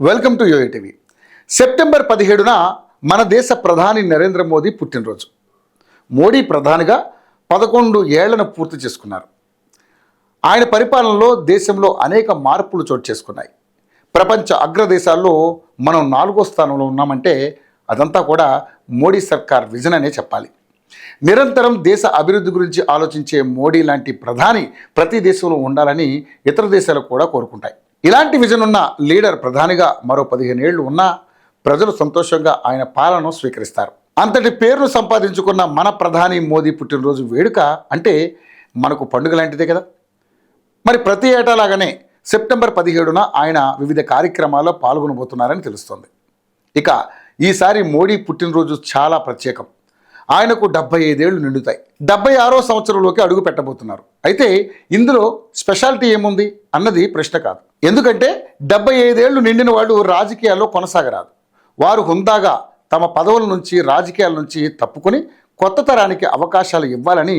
Welcome to YoYo TV. September 17న మన దేశ ప్రధాని నరేంద్ర మోదీ పుట్టినరోజు. మోడీ ప్రధానిగా 11 ఏళ్లను పూర్తి చేసుకున్నారు. ఆయన పరిపాలనలో దేశంలో అనేక మార్పులు చోటు చేసుకున్నాయి. ప్రపంచ అగ్రదేశాల్లో మనం 4వ స్థానంలో ఉన్నామంటే అదంతా కూడా మోడీ సర్కార్ విజన్ అనే చెప్పాలి. నిరంతరం దేశ అభివృద్ధి గురించి ఆలోచించే మోడీ లాంటి ప్రధాని ప్రతి దేశంలో ఉండాలని ఇతర దేశాలు కూడా కోరుకుంటాయి. ఇలాంటి విజన్ ఉన్న లీడర్ ప్రధానిగా మరో 15 ఏళ్లు ఉన్నా ప్రజలు సంతోషంగా ఆయన పాలనను స్వీకరిస్తారు. అంతటి పేరును సంపాదించుకున్న మన ప్రధాని మోదీ పుట్టినరోజు వేడుక అంటే మనకు పండుగ లాంటిదే కదా. మరి ప్రతి ఏటాలాగానే సెప్టెంబర్ 17న ఆయన వివిధ కార్యక్రమాల్లో పాల్గొనబోతున్నారని తెలుస్తోంది. ఇక ఈసారి మోడీ పుట్టినరోజు చాలా ప్రత్యేకం. ఆయనకు 75 ఏళ్లు నిండుతాయి. 76వ సంవత్సరంలోకి అడుగు పెట్టబోతున్నారు. అయితే ఇందులో స్పెషాలిటీ ఏముంది అన్నది ప్రశ్న కాదు. ఎందుకంటే 75 ఏళ్లు నిండిన వాళ్ళు రాజకీయాల్లో కొనసాగరాదు. వారు హుందాగా తమ పదవుల నుంచి రాజకీయాల నుంచి తప్పుకొని కొత్త తరానికి అవకాశాలు ఇవ్వాలని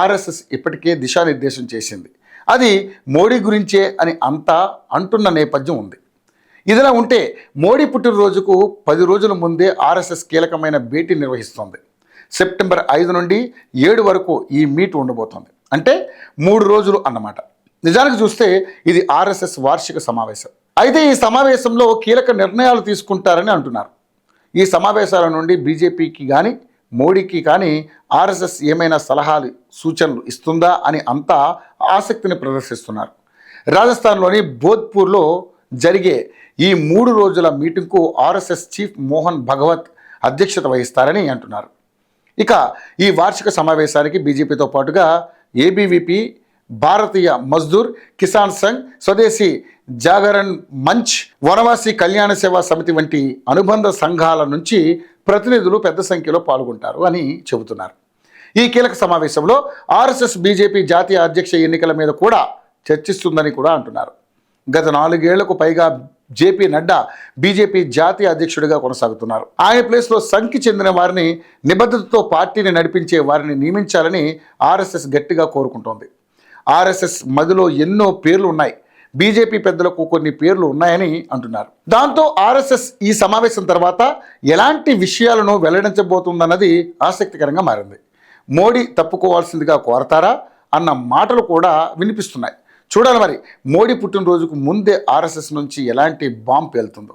ఆర్ఎస్ఎస్ ఇప్పటికే దిశానిర్దేశం చేసింది. అది మోడీ గురించే అని అంతా అంటున్న నేపథ్యం ఉంది. ఇదిలా ఉంటే మోడీ పుట్టినరోజుకు 10 రోజుల ముందే ఆర్ఎస్ఎస్ కీలకమైన భేటీ నిర్వహిస్తోంది. సెప్టెంబర్ 5 నుండి 7 వరకు ఈ మీట్ ఉండబోతోంది. అంటే 3 రోజులు అన్నమాట. నిజానికి చూస్తే ఇది ఆర్ఎస్ఎస్ వార్షిక సమావేశం. అయితే ఈ సమావేశంలో కీలక నిర్ణయాలు తీసుకుంటారని అంటున్నారు. ఈ సమావేశాల నుండి బీజేపీకి కానీ మోడీకి కానీ ఆర్ఎస్ఎస్ ఏమైనా సలహాలు సూచనలు ఇస్తుందా అని అంతా ఆసక్తిని ప్రదర్శిస్తున్నారు. రాజస్థాన్లోని భోజ్పూర్లో జరిగే ఈ 3 రోజుల మీటింగ్కు ఆర్ఎస్ఎస్ చీఫ్ మోహన్ భగవత్ అధ్యక్షత వహిస్తారని అంటున్నారు. ఇక ఈ వార్షిక సమావేశానికి బీజేపీతో పాటుగా ఏబీవీపీ, భారతీయ మజ్దూర్ కిసాన్ సంఘ్, స్వదేశీ జాగరణ్ మంచ్, వనవాసి కళ్యాణ సేవా సమితి వంటి అనుబంధ సంఘాల నుంచి ప్రతినిధులు పెద్ద సంఖ్యలో పాల్గొంటారు అని చెబుతున్నారు. ఈ కీలక సమావేశంలో ఆర్ఎస్ఎస్ బీజేపీ జాతీయ అధ్యక్ష ఎన్నికల మీద కూడా చర్చిస్తుందని కూడా అంటున్నారు. గత 4 ఏళ్లకు పైగా జేపీ నడ్డా బీజేపీ జాతీయ అధ్యక్షుడిగా కొనసాగుతున్నారు. ఆయన ప్లేస్లో సంఖ్య చెందిన వారిని, నిబద్ధతతో పార్టీని నడిపించే వారిని నియమించాలని ఆర్ఎస్ఎస్ గట్టిగా కోరుకుంటోంది. ఆర్ఎస్ఎస్ మదిలో ఎన్నో పేర్లు ఉన్నాయి. బీజేపీ పెద్దలకు కొన్ని పేర్లు ఉన్నాయని అంటున్నారు. దాంతో ఆర్ఎస్ఎస్ ఈ సమావేశం తర్వాత ఎలాంటి విషయాలను వెల్లడించబోతుందన్నది ఆసక్తికరంగా మారింది. మోడీ తప్పుకోవాల్సిందిగా కోరతారా అన్న మాటలు కూడా వినిపిస్తున్నాయి. చూడాలి మరి మోడీ పుట్టినరోజుకు ముందే ఆర్ఎస్ఎస్ నుంచి ఎలాంటి బాంబు పేలుతుందో.